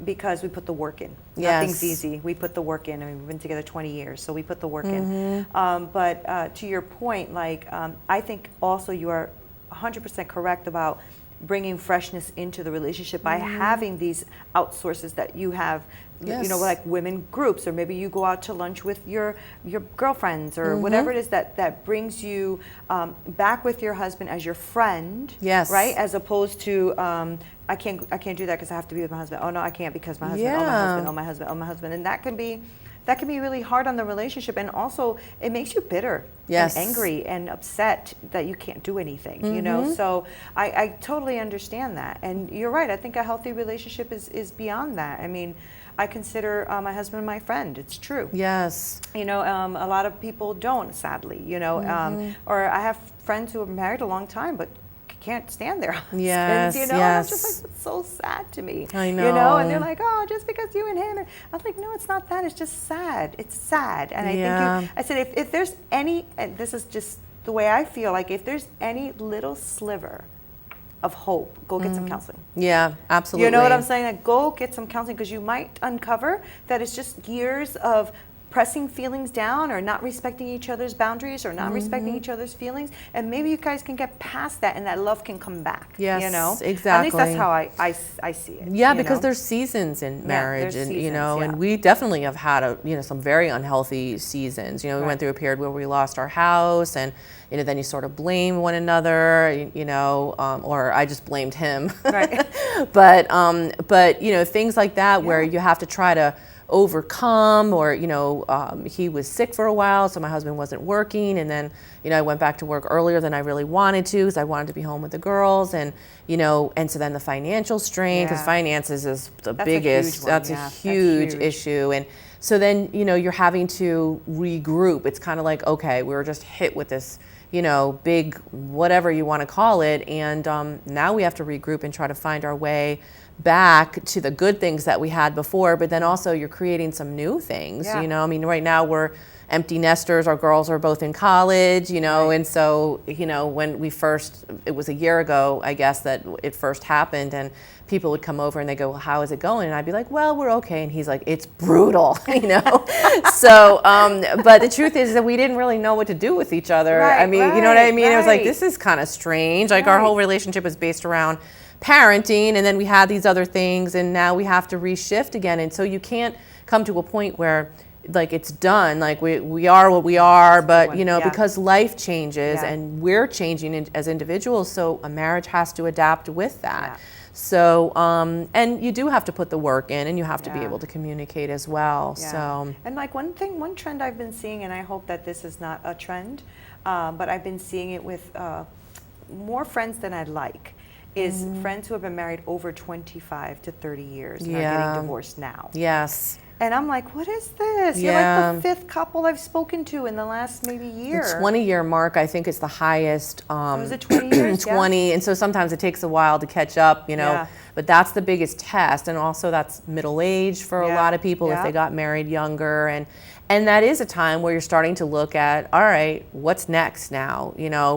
because we put the work in. Nothing's easy. We put the work in. I mean, we've been together 20 years, so we put the work in. But to your point, like, I think also you are 100% correct about bringing freshness into the relationship by having these outsources that you have, you know, like women groups, or maybe you go out to lunch with your girlfriends, or whatever it is that brings you back with your husband as your friend, right? As opposed to I can't do that because I have to be with my husband. Oh no, I can't because my husband. Oh my husband. Oh my husband. Oh my husband. And that can be really hard on the relationship, and also it makes you bitter and angry and upset that you can't do anything, you know. So I totally understand that, and you're right. I think a healthy relationship is beyond that. I mean, I consider my husband my friend. It's true. You know, a lot of people don't, sadly, you know, or I have friends who have been married a long time but can't stand their husbands, you know, and it's just like, it's so sad to me. I know. You know, and they're like, oh, just because you and him. And I was like, no, it's not that. It's just sad. It's sad. And I think I said, if there's any, and this is just the way I feel, like if there's any little sliver of hope, go get some counseling. Yeah, absolutely. You know what I'm saying? Like, go get some counseling, because you might uncover that it's just years of pressing feelings down, or not respecting each other's boundaries, or not respecting each other's feelings, and maybe you guys can get past that, and that love can come back. You know, exactly. At least that's how I see it. Yeah, because there's seasons in marriage, and you know, and we definitely have had some very unhealthy seasons. You know, we went through a period where we lost our house, and you know, then you sort of blame one another. You know, or I just blamed him. But you know, things like that where you have to try to overcome, or you know, he was sick for a while, so my husband wasn't working, and then you know, I went back to work earlier than I really wanted to, because I wanted to be home with the girls, and you know, and so then the financial strain, because finances is that's biggest, a huge issue, and so then you know, you're having to regroup. It's kind of like, okay, we were just hit with this, you know, big whatever you want to call it, and now we have to regroup and try to find our way back to the good things that we had before, but then also you're creating some new things. You know, I mean, right now we're empty nesters. Our girls are both in college, you know, and so, you know, when it was a year ago, I guess, that it first happened, and people would come over and they go, well, how is it going? And I'd be like, well, we're okay. And he's like, it's brutal, you know? So, but the truth is that we didn't really know what to do with each other. I mean, you know what I mean? It was like, this is kind of strange. Like our whole relationship is based around parenting, and then we had these other things, and now we have to reshift again. And so you can't come to a point where like it's done, like we are what we are, but you know, because life changes and we're changing as individuals, so a marriage has to adapt with that. So and you do have to put the work in, and you have to be able to communicate as well. So, and like one trend I've been seeing, and I hope that this is not a trend, but I've been seeing it with more friends than I'd like, is friends who have been married over 25 to 30 years and are getting divorced now. And I'm like, what is this? You're like the fifth couple I've spoken to in the last maybe year. The 20-year mark, I think, is the highest. Was it 20 years? 20, and so sometimes it takes a while to catch up, you know. But that's the biggest test, and also that's middle age for a lot of people if they got married younger, And that is a time where you're starting to look at, all right, what's next now,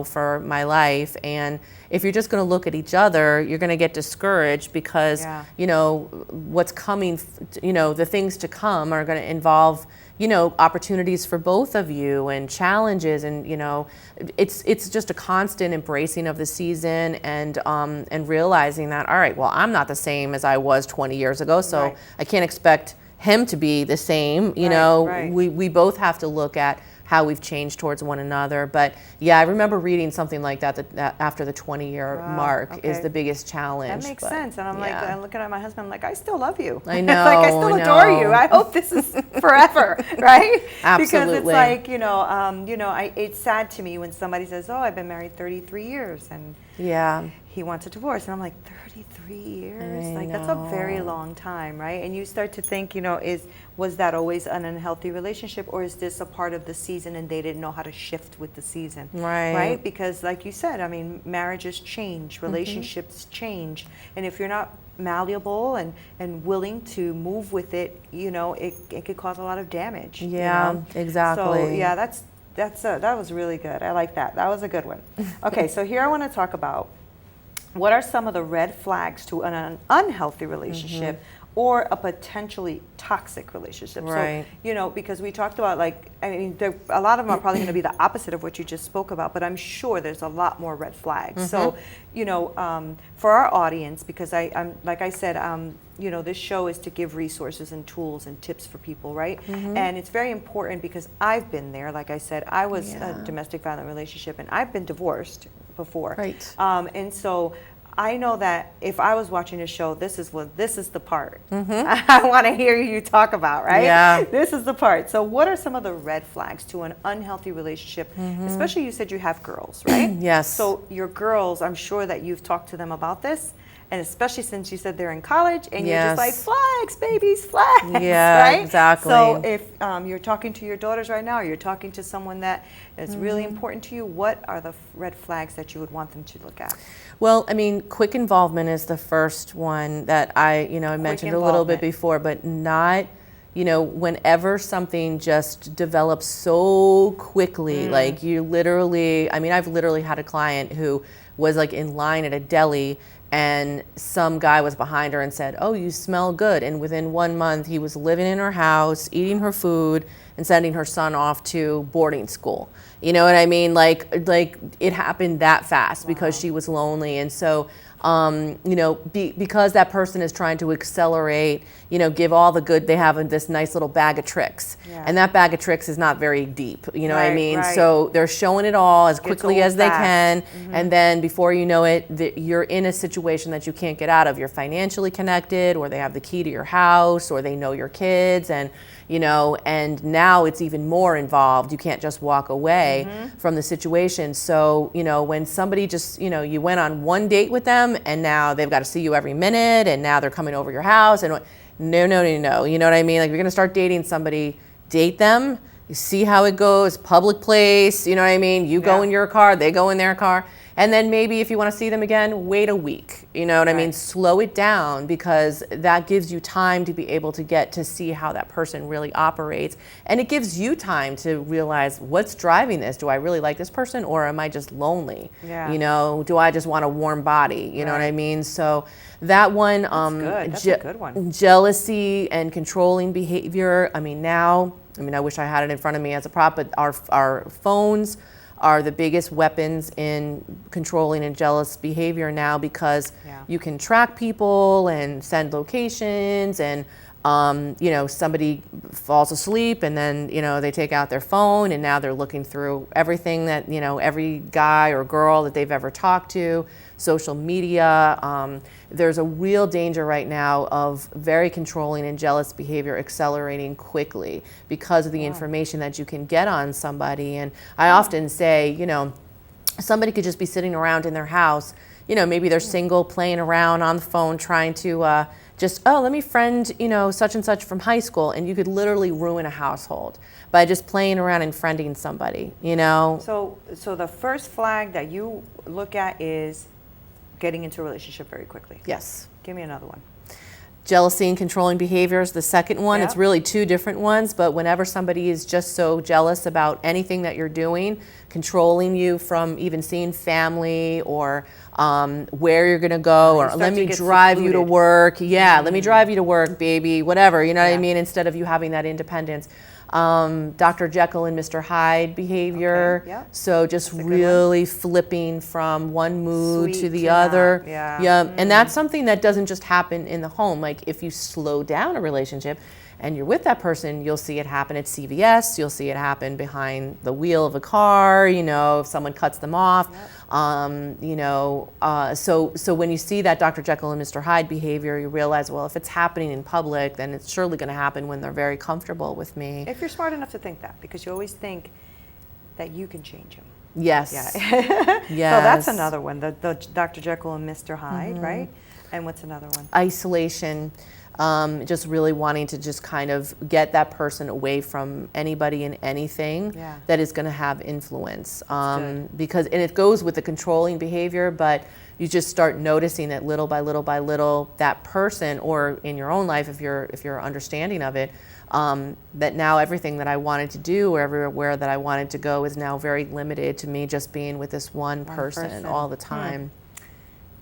for my life? And if you're just going to look at each other, you're going to get discouraged because, what's coming, the things to come are going to involve, opportunities for both of you and challenges. And, it's just a constant embracing of the season and realizing that, all right, well, I'm not the same as I was 20 years ago, so Right. I can't expect him to be the same. Right. We both have to look at how we've changed towards one another. But yeah, I remember reading something like that after the 20-year mark is okay. the biggest challenge. That makes But, sense. And I'm like, yeah. I'm looking at my husband, I'm like, I still love you. I know, Like, I still I adore know. you. I hope this is forever, right? Because it's Absolutely. like, it's sad to me when somebody says, oh, I've been married 33 years and Yeah. he wants a divorce. And I'm like, 33 years? I Like, that's a very know. long time, right? And you start to think, was that always an unhealthy relationship, or is this a part of the season and they didn't know how to shift with the season? Right. Right? Because like you said, I mean, marriages change, relationships change. And if you're not malleable and willing to move with it, it could cause a lot of damage. Yeah, exactly. So yeah, that was really good. I like that. That was a good one. Okay, so here I want to talk about what are some of the red flags to an unhealthy relationship or a potentially toxic relationship. Right. So, because we talked about a lot of them are probably going to be the opposite of what you just spoke about, but I'm sure there's a lot more red flags. So, for our audience, because I'm like I said, this show is to give resources and tools and tips for people, right? And it's very important because I've been there. Like I said, I was a domestic violent relationship and I've been divorced before. Right. And so I know that if I was watching a show, this is the part I want to hear you talk about, right? Yeah. This is the part. So what are some of the red flags to an unhealthy relationship? Especially you said you have girls, right? Yes. So your girls, I'm sure that you've talked to them about this. And especially since you said they're in college and you're just like, flags, babies, flags, Yeah, right? exactly. So if you're talking to your daughters right now, or you're talking to someone that is really important to you, what are the red flags that you would want them to look at? Well, I mean, quick involvement is the first one that I mentioned a little bit involvement. before, but not, whenever something just develops so quickly, like I've literally had a client who was like in line at a deli and some guy was behind her and said, "Oh, you smell good." And within 1 month, he was living in her house, eating her food, and sending her son off to boarding school. You know what I mean? Like it happened that fast because she was lonely. And so, because that person is trying to accelerate, give all the good, they have this nice little bag of tricks. Yeah. And that bag of tricks is not very deep. You know what I Right, mean? right. So they're showing it all as quickly old as they fast. can. And then before you know it, you're in a situation that you can't get out of. You're financially connected, or they have the key to your house, or they know your kids, and and now it's even more involved. You can't just walk away from the situation. So, when somebody just, you went on one date with them and now they've got to see you every minute and now they're coming over your house and no. You know what I mean? Like, if you're going to start dating somebody, date them. You see how it goes, public place, you know what I mean? You go in your car, they go in their car. And then maybe if you want to see them again, wait a week. You know what I mean? Slow it down, because that gives you time to be able to get to see how that person really operates. And it gives you time to realize, what's driving this? Do I really like this person, or am I just lonely? Yeah. Do I just want a warm body? You know what I mean? So that one, That's a good one. jealousy and controlling behavior. I wish I had it in front of me as a prop, but our phones are the biggest weapons in controlling and jealous behavior now, because you can track people and send locations, and somebody falls asleep and then they take out their phone and now they're looking through everything that every guy or girl that they've ever talked to, social media. There's a real danger right now of very controlling and jealous behavior accelerating quickly because of the information that you can get on somebody. And I often say, somebody could just be sitting around in their house, maybe they're single, playing around on the phone, trying to let me friend, such and such from high school, and you could literally ruin a household by just playing around and friending somebody, So the first flag that you look at is getting into a relationship very quickly. Yes. Give me another one. Jealousy and controlling behavior is the second one. It's Yep. really two different ones, but whenever somebody is just so jealous about anything that you're doing, controlling you from even seeing family or where you're going to go, You or start let to me get drive you to secluded. work. Yeah, let me drive you to work, baby, whatever, you know what I Yeah. mean? Instead of you having that independence. Dr. Jekyll and Mr. Hyde behavior. Okay, yep. So just That's a good one. really flipping from one mood to Sweet the to other. not, yeah. Yeah. And that's something that doesn't just happen in the home. Like if you slow down a relationship and you're with that person, you'll see it happen at CVS, you'll see it happen behind the wheel of a car, you know, if someone cuts them off. You know, so when you see that Dr. Jekyll and Mr. Hyde behavior, you realize, well, if it's happening in public, then it's surely going to happen when they're very comfortable with me. If you're smart enough to think that, because you always think that you can change him. Yes. Yeah. Yes. So that's another one, the Dr. Jekyll and Mr. Hyde, right? And what's another one? Isolation, just really wanting to just kind of get that person away from anybody and anything Yeah. that is going to have influence. good. Because, and it goes with the controlling behavior, but you just start noticing that little by little by little, that person, or in your own life, if you're understanding of it, that now everything that I wanted to do or everywhere that I wanted to go is now very limited to me just being with this one person all the time.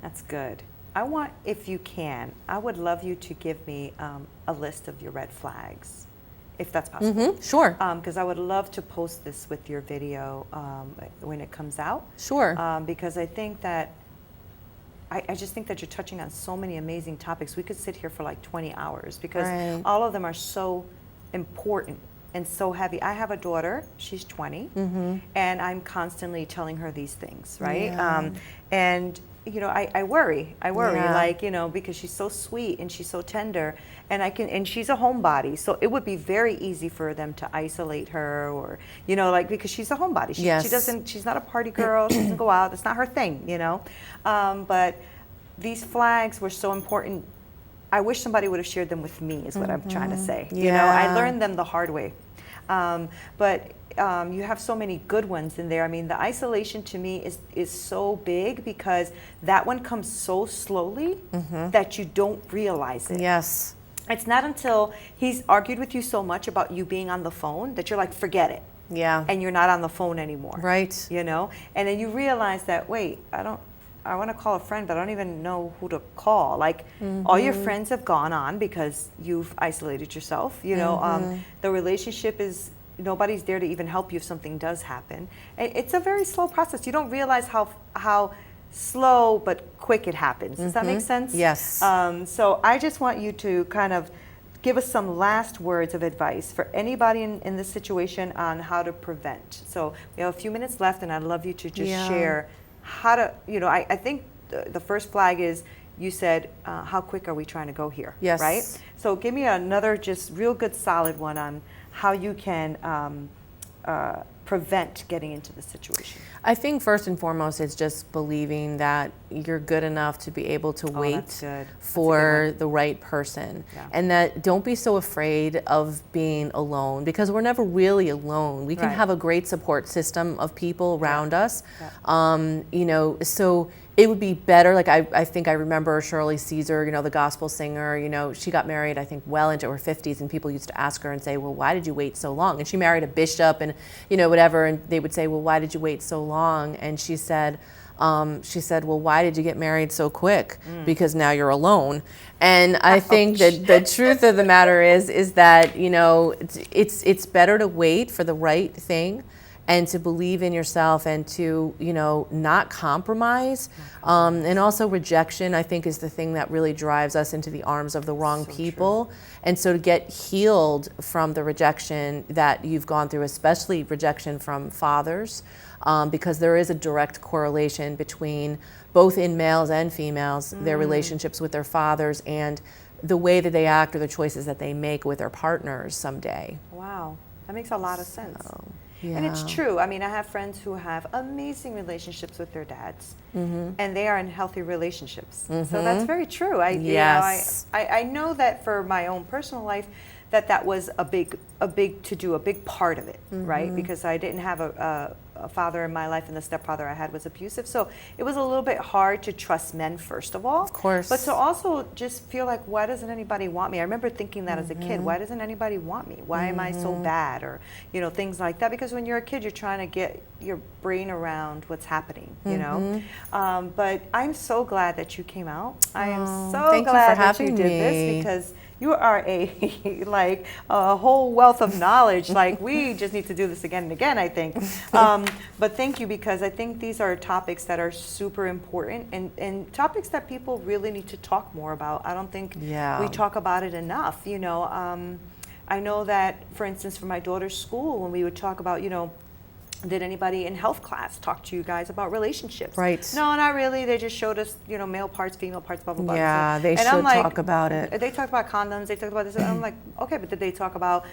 That's good. I want, if you can, I would love you to give me a list of your red flags, if that's possible. Sure. Because I would love to post this with your video when it comes out. Sure. Because I think that, I just think that you're touching on so many amazing topics. We could sit here for like 20 hours because Right. all of them are so important and so heavy. I have a daughter, she's 20, and I'm constantly telling her these things, right? Yeah. And you know, I worry, Yeah. like, you know, because she's so sweet and she's so tender, and she's a homebody, so it would be very easy for them to isolate her, or, you know, like, because she's a homebody. Yes. She's not a party girl, she doesn't go out, it's not her thing, you know. But these flags were so important. I wish somebody would have shared them with me, is what I'm trying to say. You know, I Yeah. learned them the hard way. But you have so many good ones in there. I mean, the isolation to me is so big because that one comes so slowly that you don't realize it. Yes. It's not until he's argued with you so much about you being on the phone that you're like, forget it. Yeah. And you're not on the phone anymore. Right. You know? And then you realize that, wait, I want to call a friend, but I don't even know who to call. Like, all your friends have gone on because you've isolated yourself. You know, the relationship is, nobody's there to even help you if something does happen. It's a very slow process. You don't realize how slow but quick it happens. Does that make sense? Yes. So I just want you to kind of give us some last words of advice for anybody in this situation on how to prevent. So we have a few minutes left, and I'd love you to just Yeah. share how to, you know, I think the first flag is, you said, how quick are we trying to go here? Yes. Right? So give me another just real good solid one on how you can prevent getting into the situation. I think first and foremost, it's just believing that you're good enough to be able to wait that's good. That's a good for one. the right person. Yeah. And that don't be so afraid of being alone, because we're never really alone. We can Right. have a great support system of people around us. Yeah. You know, so it would be better, like I think I remember Shirley Caesar, you know, the gospel singer, you know, she got married, I think, well into her 50s, and people used to ask her and say, well, why did you wait so long? And she married a bishop and, you know, whatever, and they would say, well, why did you wait so long? And she said, well, why did you get married so quick? Because now you're alone. And I think that the truth of the matter is that, you know, it's better to wait for the right thing and to believe in yourself and to, you know, not compromise. And also rejection, I think, is the thing that really drives us into the arms of the wrong people. And so to get healed from the rejection that you've gone through, especially rejection from fathers, because there is a direct correlation between both in males and females, their relationships with their fathers and the way that they act or the choices that they make with their partners someday. Wow, that makes a lot of sense. Yeah. And it's true. I mean, I have friends who have amazing relationships with their dads, and they are in healthy relationships. So that's very true. Yes. I know that for my own personal life, that was a big to do, a big part of it, right? Because I didn't have a father in my life, and the stepfather I had was abusive. So it was a little bit hard to trust men, first of all. Of course. But to also just feel like, why doesn't anybody want me? I remember thinking that as a kid. Why doesn't anybody want me? Why am I so bad? Or, things like that. Because when you're a kid, you're trying to get your brain around what's happening, But I'm so glad that you came out. I am so glad that you did this, because you are a whole wealth of knowledge. Like, we just need to do this again and again, I think. But thank you, because I think these are topics that are super important, and topics that people really need to talk more about. I don't think we talk about it enough. I know that, for instance, for my daughter's school, when we would talk about, did anybody in health class talk to you guys about relationships? Right. No, not really. They just showed us, male parts, female parts, blah, blah, blah. Yeah, they should talk about it. They talked about condoms. They talked about this. And I'm like, okay, but did they talk about,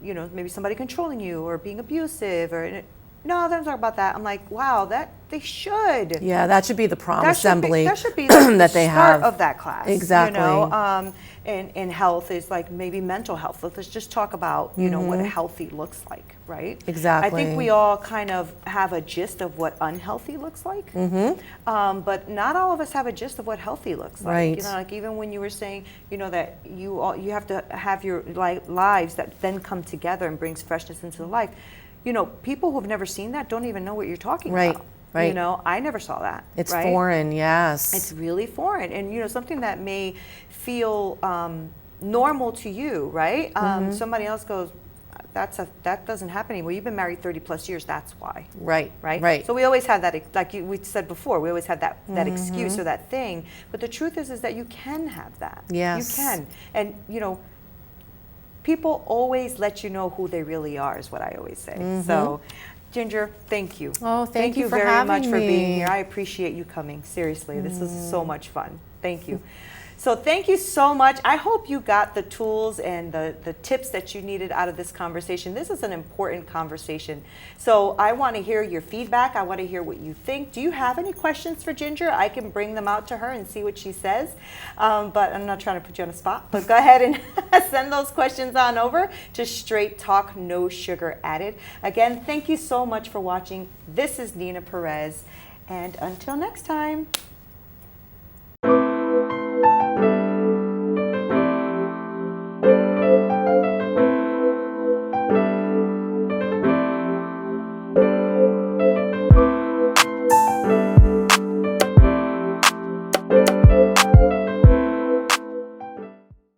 maybe somebody controlling you or being abusive? Or no, they don't talk about that. I'm like, wow, that they should. Yeah, that should be the prom assembly. That should be the that they start have of that class. Exactly. And health is like maybe mental health. Let's just talk about, what healthy looks like, right? Exactly. I think we all kind of have a gist of what unhealthy looks like. But not all of us have a gist of what healtly looks like. Right. Like even when you were saying, that you have to have your lives that then come together and brings freshness into the life. People who've never seen that don't even know what you're talking about. Right. I never saw that. It's right? foreign, yes. It's really foreign. And, something that may feel normal to you, right? Somebody else goes, that doesn't happen anymore. You've been married 30 plus years, that's why. Right. So we always had that, like we said before, we always had that excuse or that thing. But the truth is that you can have that. Yes. You can. And, people always let you know who they really are, is what I always say. So, Ginger, thank you. Oh, thank you for very having much me. for being here. I appreciate you coming. Seriously, this was so much fun. Thank you. So thank you so much. I hope you got the tools and the tips that you needed out of this conversation. This is an important conversation. So I want to hear your feedback. I want to hear what you think. Do you have any questions for Ginger? I can bring them out to her and see what she says. But I'm not trying to put you on the spot. But go ahead and send those questions on over to Straight Talk, No Sugar Added. Again, thank you so much for watching. This is Neena Perez. And until next time.